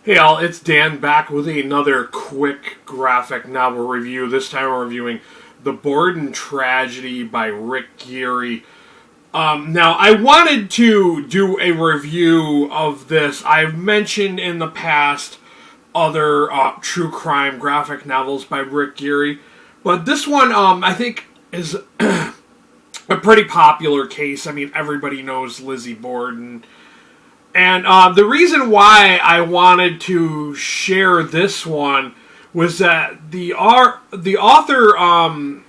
Hey all, it's Dan back with another quick graphic novel review. This time we're reviewing The Borden Tragedy by Rick Geary. Now, I wanted to do a review of this. I've mentioned in the past other true crime graphic novels by Rick Geary, but this one I think is a pretty popular case. I mean, everybody knows Lizzie Borden. And the reason why I wanted to share this one was that the author,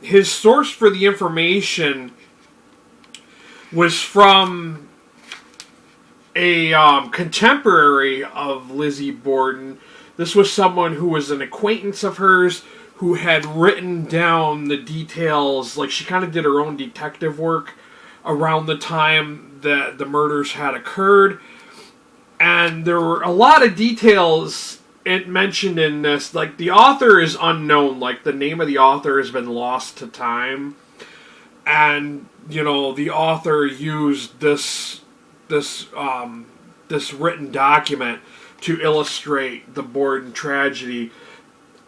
his source for the information was from a contemporary of Lizzie Borden. This was someone who was an acquaintance of hers who had written down the details. Like, she kind of did her own detective work around the time that the murders had occurred. And there were a lot of details it mentioned in this. Like, the author is unknown. Like, the name of the author has been lost to time. And, you know, the author used this written document to illustrate the Borden tragedy.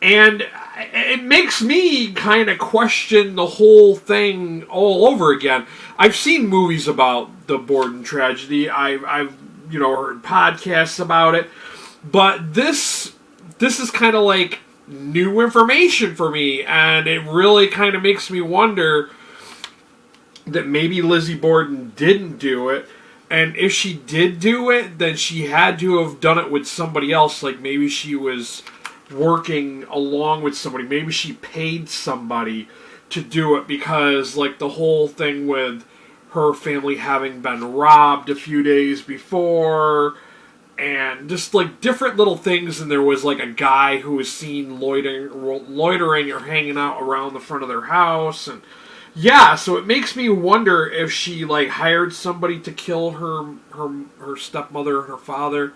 And it makes me kind of question the whole thing all over again. I've seen movies about the Borden tragedy. I've heard podcasts about it, but this is kind of like new information for me, and it really kind of makes me wonder that maybe Lizzie Borden didn't do it, and if she did do it, then she had to have done it with somebody else. Like, maybe she was working along with somebody, maybe she paid somebody to do it, because like the whole thing with her family having been robbed a few days before, and just like different little things. And there was like a guy who was seen loitering or hanging out around the front of their house, and yeah, so it makes me wonder if she like hired somebody to kill her stepmother and her father,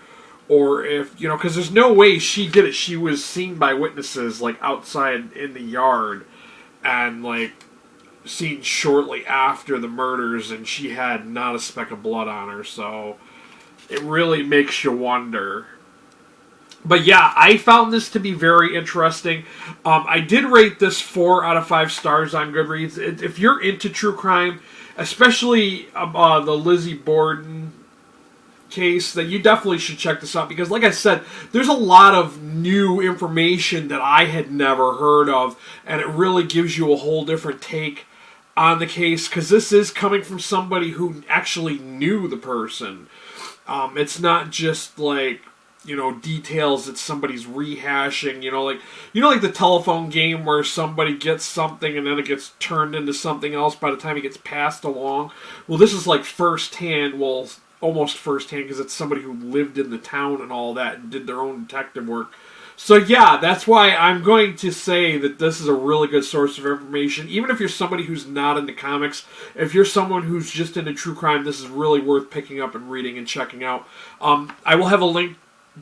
or if, because there's no way she did it. She was seen by witnesses like outside in the yard, and like seen shortly after the murders, and she had not a speck of blood on her, so it really makes you wonder. But yeah, I found this to be very interesting. I did rate this 4 out of 5 stars on Goodreads. If you're into true crime, especially the Lizzie Borden case, then you definitely should check this out, because like I said, there's a lot of new information that I had never heard of, and it really gives you a whole different take on the case, because this is coming from somebody who actually knew the person. It's not just like, details that somebody's rehashing, like the telephone game where somebody gets something and then it gets turned into something else by the time it gets passed along. Well, this is like firsthand, well, almost firsthand, because it's somebody who lived in the town and all that and did their own detective work. So yeah, that's why I'm going to say that this is a really good source of information. Even if you're somebody who's not into comics, if you're someone who's just into true crime, this is really worth picking up and reading and checking out. I will have a link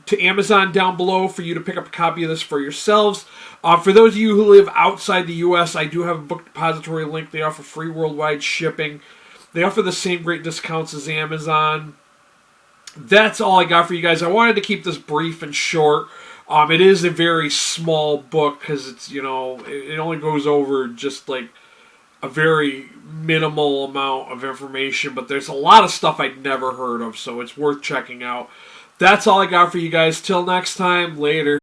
to Amazon down below for you to pick up a copy of this for yourselves. For those of you who live outside the U.S., I do have a book depository link. They offer free worldwide shipping. They offer the same great discounts as Amazon. That's all I got for you guys. I wanted to keep this brief and short. It is a very small book, because it's, it only goes over just like a very minimal amount of information, but there's a lot of stuff I'd never heard of, so it's worth checking out. That's all I got for you guys. Till next time, later.